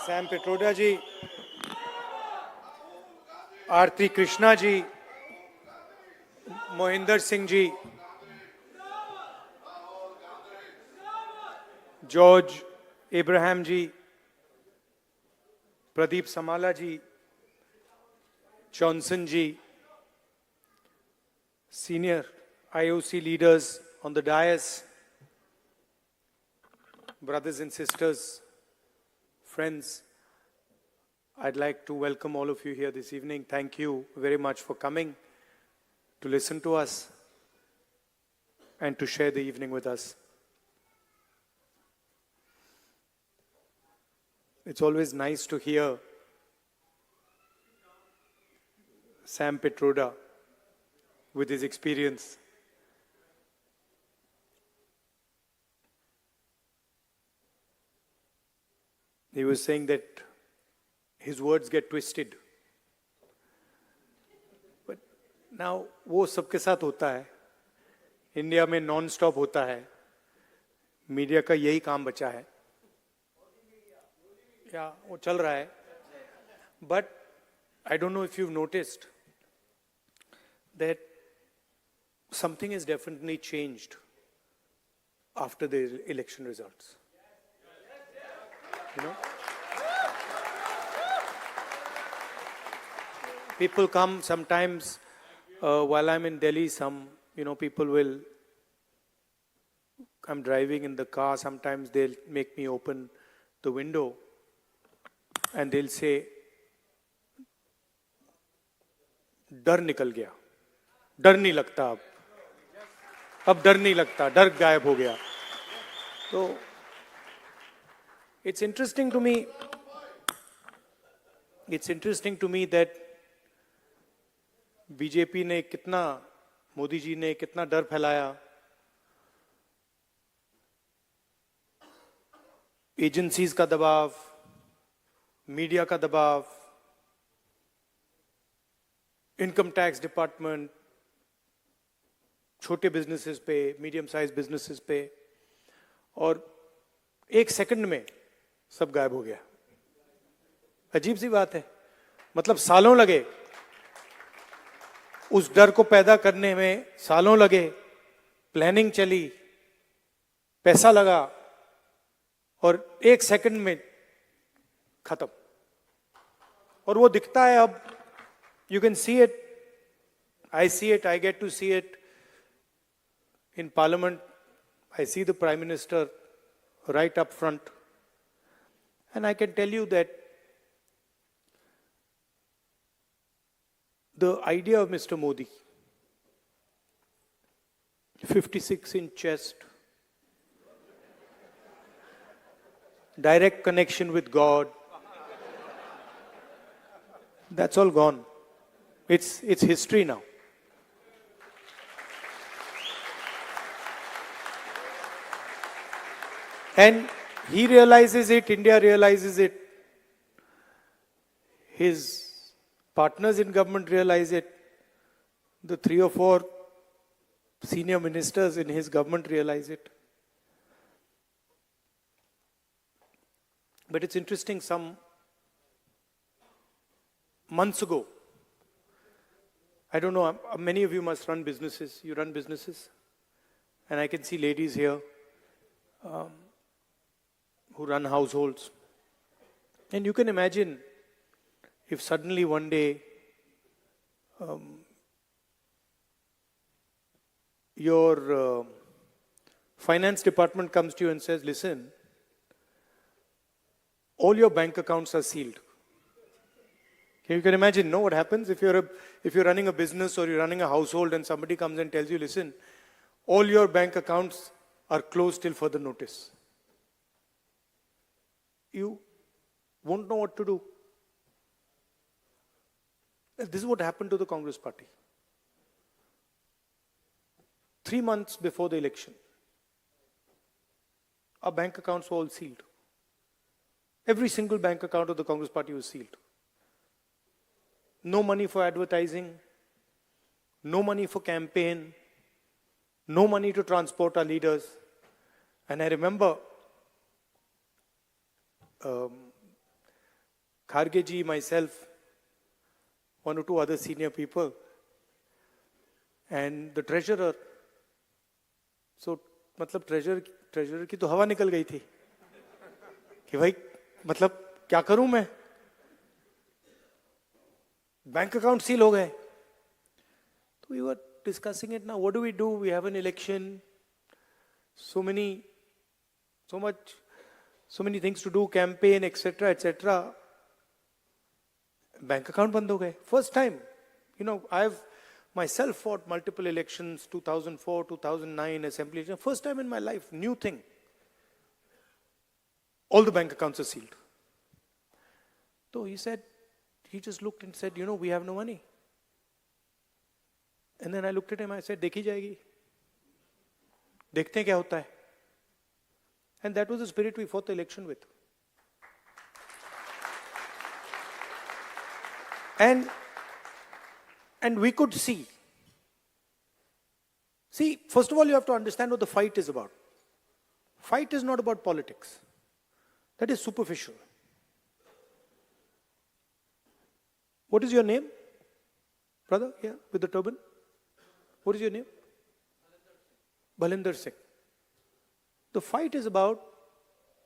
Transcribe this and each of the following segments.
Sam Petroda ji, Aarti Krishna ji, Mohinder Singh ji, George Abraham ji, Pradeep Samala ji, Johnson ji, senior IOC leaders on the dais, brothers and sisters, friends, I'd like to welcome all of you here this evening. Thank you very much for coming to listen to us and to share the evening with us. It's always nice to hear Sam Petroda with his experience. He was saying that his words get twisted. But now वो सबके साथ होता है. India में non stop होता है. Media का यही काम बचा है. या वो चल रहा है. But I don't know if you've noticed that something has definitely changed after the election results. You know? People come sometimes while I'm in Delhi, people will, I'm driving in the car, sometimes they'll make me open the window and they'll say, डर निकल गया, डर नहीं लगता अब डर नहीं लगता, डर गायब हो गया. तो it's interesting to me that BJP ने कितना, मोदी जी ने कितना डर फैलाया. एजेंसीज का दबाव, मीडिया का दबाव, इनकम टैक्स डिपार्टमेंट, छोटे बिजनेसेस पे, मीडियम साइज बिजनेसेस पे, और एक सेकंड में सब गायब हो गया. अजीब सी बात है. मतलब सालों लगे उस डर को पैदा करने में, सालों लगे, प्लानिंग चली, पैसा लगा, और एक सेकंड में खत्म. और वो दिखता है अब. You can see it. I see it. I get to see it in Parliament. I see the Prime Minister right up front. And I can tell you that the idea of Mr. Modi, 56-inch chest, direct connection with God, that's all gone. It's history now. And he realizes it, India realizes it, his partners in government realize it, the 3 or 4 senior ministers in his government realize it. But it's interesting, some months ago, I don't know, many of you must run businesses. You run businesses. And I can see ladies here who run households. And you can imagine if suddenly one day your finance department comes to you and says, listen, all your bank accounts are sealed. You can imagine, no, what happens if you're running a business or you're running a household and somebody comes and tells you, listen, all your bank accounts are closed till further notice. You won't know what to do. This is what happened to the Congress party. 3 months before the election, our bank accounts were all sealed. Every single bank account of the Congress party was sealed. No money for advertising, no money for campaign, no money to transport our leaders. And I remember Kharge ji, myself, one or two other senior people, and the treasurer. So, मतलब treasurer की तो हवा निकल गई थी कि भाई मतलब क्या करूं मैं, बैंक अकाउंट सील हो गए. तो we were discussing it now. What do? We have an election. So many things to do, campaign, etc., etc. Bank account बंद हो गए. First time, I've myself fought multiple elections, 2004, 2009, assembly election. First time in my life, new thing. All the bank accounts are sealed. So he just looked and said, we have no money. And then I looked at him, I said, देखी जाएगी. देखते हैं क्या होता है. And that was the spirit we fought the election with. And we could see. See, first of all, you have to understand what the fight is about. Fight is not about politics. That is superficial. What is your name? Brother, here, with the turban. What is your name? Balinder Singh. The fight is about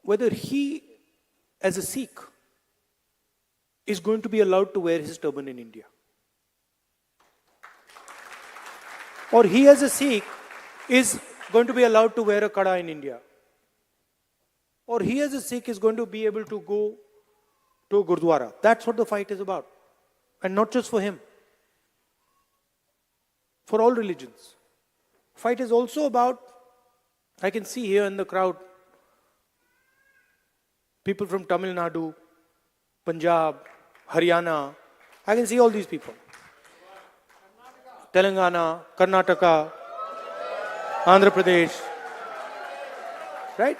whether he, as a Sikh, is going to be allowed to wear his turban in India. Or he, as a Sikh, is going to be allowed to wear a kada in India. Or he, as a Sikh, is going to be able to go to Gurdwara. That's what the fight is about. And not just for him. For all religions. Fight is also about, I can see here in the crowd, people from Tamil Nadu, Punjab, Haryana. I can see all these people. Telangana, Karnataka, Andhra Pradesh. Right?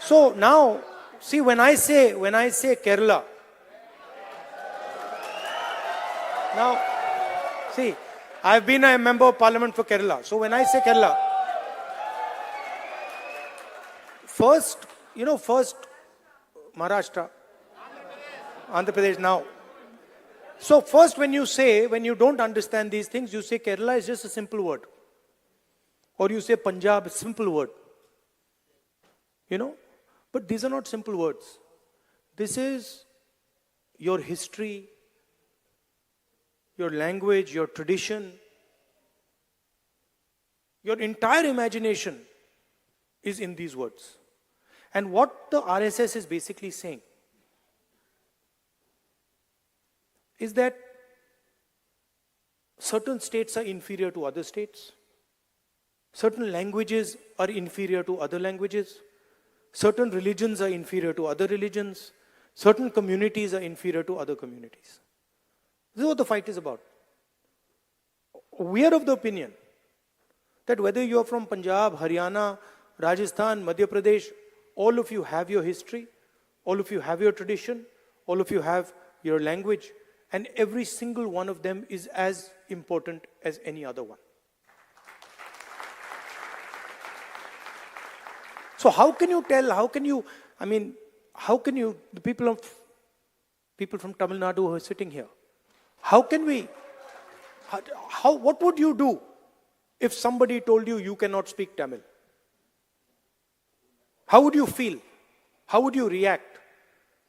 So now, see, when I say Kerala, now, see, I've been a member of parliament for Kerala. So when I say Kerala, first Maharashtra, Andhra Pradesh now. So first when you don't understand these things, you say Kerala is just a simple word. Or you say Punjab, a simple word. But these are not simple words. This is your history, your language, your tradition. Your entire imagination is in these words. And what the RSS is basically saying is that certain states are inferior to other states. Certain languages are inferior to other languages. Certain religions are inferior to other religions. Certain communities are inferior to other communities. This is what the fight is about. We are of the opinion that whether you are from Punjab, Haryana, Rajasthan, Madhya Pradesh, all of you have your history, all of you have your tradition, all of you have your language, and every single one of them is as important as any other one. So how can you, the people from Tamil Nadu who are sitting here, what would you do if somebody told you cannot speak Tamil? How would you feel? How would you react?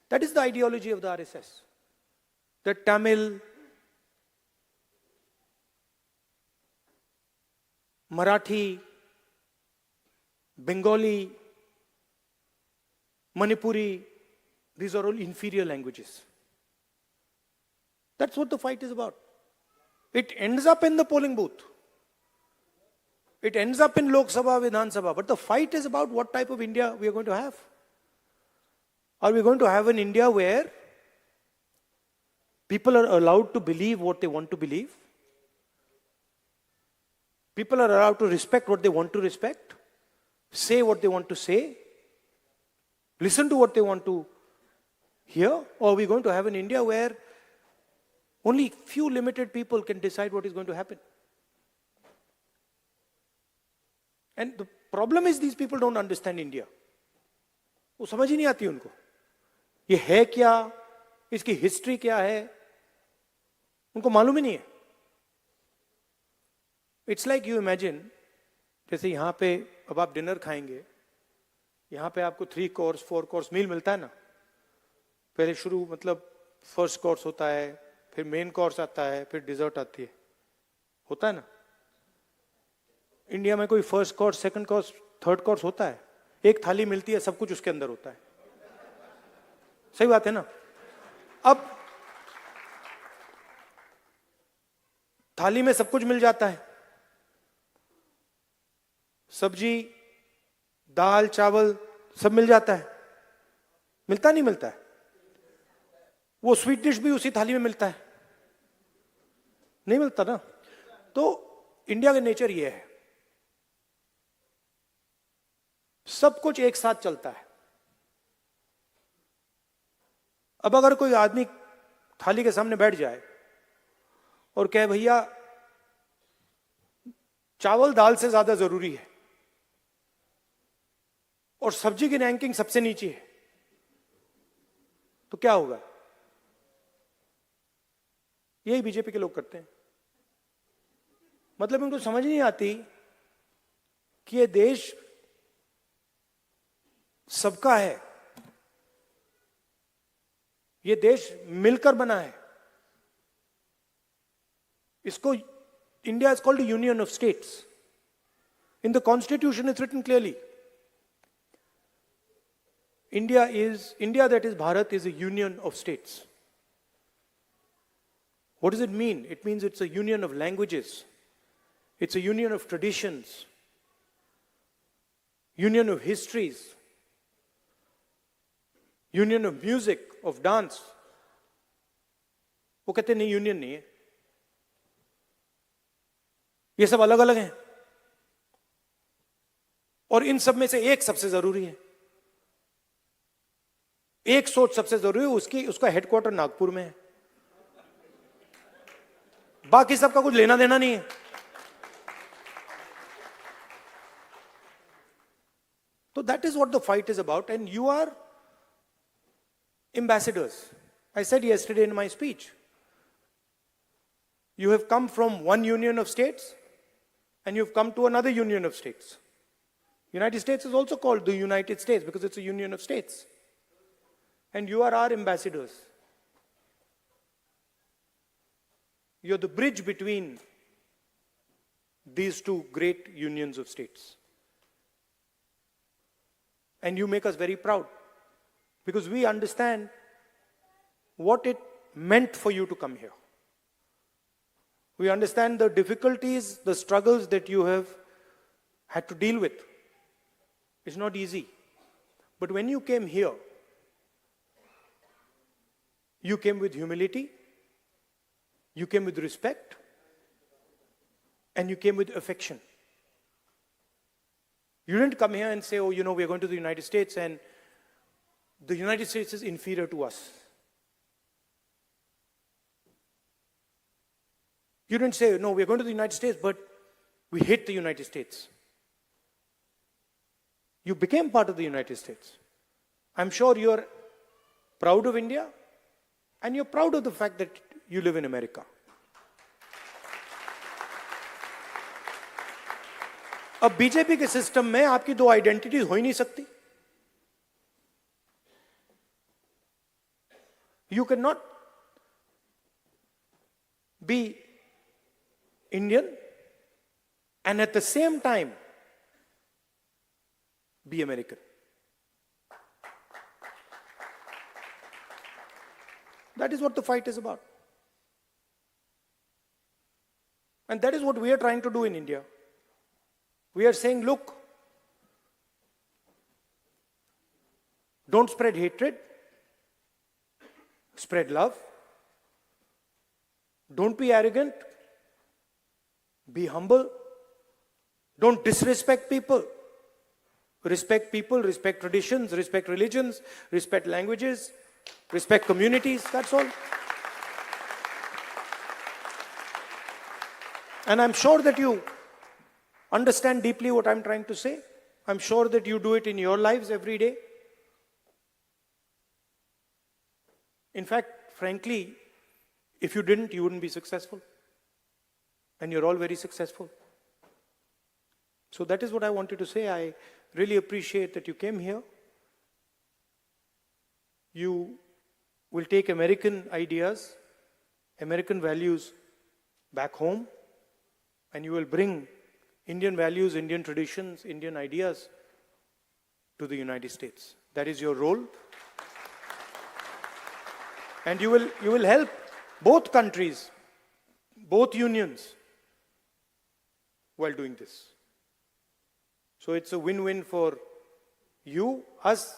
That is the ideology of the RSS. That Tamil, Marathi, Bengali, Manipuri, these are all inferior languages. That's what the fight is about. It ends up in the polling booth. It ends up in Lok Sabha, Vidhan Sabha. But the fight is about what type of India we are going to have. Are we going to have an India where people are allowed to believe what they want to believe? People are allowed to respect what they want to respect, say what they want to say, listen to what they want to hear? Or are we going to have an India where only few limited people can decide what is going to happen? And the problem is these people don't understand India. वो समझ ही नहीं आती उनको. ये है क्या, इसकी history क्या है, उनको मालूम ही नहीं है। इट्स लाइक यू इमेजिन, जैसे यहां पे अब आप डिनर खाएंगे, यहां पे आपको 3 कोर्स 4 कोर्स मील मिलता है ना। पहले शुरू मतलब फर्स्ट कोर्स होता है, फिर मेन कोर्स आता है, फिर डिजर्ट आती है, होता है ना। इंडिया में कोई first course, second course, third course होता है? एक थाली मिलती है, सब कुछ उसके अंदर होता है। सही बात है ना। अब थाली में सब कुछ मिल जाता है, सब्जी, दाल, चावल सब मिल जाता है, मिलता नहीं मिलता है? वो स्वीट डिश भी उसी थाली में मिलता है, नहीं मिलता ना। तो इंडिया का नेचर ये है, सब कुछ एक साथ चलता है। अब अगर कोई आदमी थाली के सामने बैठ जाए और कहे भैया चावल दाल से ज्यादा जरूरी है और सब्जी की रैंकिंग सबसे नीचे है, तो क्या होगा? यही बीजेपी के लोग करते हैं। मतलब इनको समझ नहीं आती कि ये देश सबका है, ये देश मिलकर बना है। इसको India is called union of states. In the constitution is written clearly, India that is Bharat is a union of states. What does it mean? It means it's a union of languages. It's a union of traditions, union of histories, union of music, of dance. वो कहते नहीं, union नहीं है, ये सब अलग अलग हैं और इन सब में से एक सबसे जरूरी है। एक सोच सबसे जरूरी है, उसका हेडक्वार्टर नागपुर में है, बाकी सबका कुछ लेना देना नहीं है। So that is what the fight is about, and you are ambassadors. I said yesterday in my speech, you have come from one union of states and you've come to another union of states. United States is also called the United States because it's a union of states. And you are our ambassadors. You're the bridge between these two great unions of states. And you make us very proud because we understand what it meant for you to come here. We understand the difficulties, the struggles that you have had to deal with. It's not easy. But when you came here, you came with humility, you came with respect, and you came with affection. You didn't come here and say, oh, you know, we're going to the United States and the United States is inferior to us. You didn't say, no, we're going to the United States, but we hate the United States. You became part of the United States. I'm sure you're proud of India and you're proud of the fact that you live in America. अब BJP के system में आपकी दो identities हो ही नहीं सकती. You cannot be Indian and at the same time be American. That is what the fight is about. And that is what we are trying to do in India. We are saying, look, don't spread hatred, spread love. Don't be arrogant, be humble. Don't disrespect people. Respect people, respect traditions, respect religions, respect languages, respect communities, that's all. And I'm sure that you understand deeply what I'm trying to say. I'm sure that you do it in your lives every day. In fact, frankly, if you didn't, you wouldn't be successful. And you're all very successful. So that is what I wanted to say. I really appreciate that you came here. You will take American ideas, American values back home, and you will bring Indian values, Indian traditions, Indian ideas to the United States. That is your role. And you will help both countries, both unions, while doing this. So it's a win-win for you, us,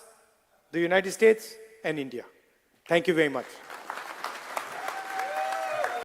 the United States, and India. Thank you very much.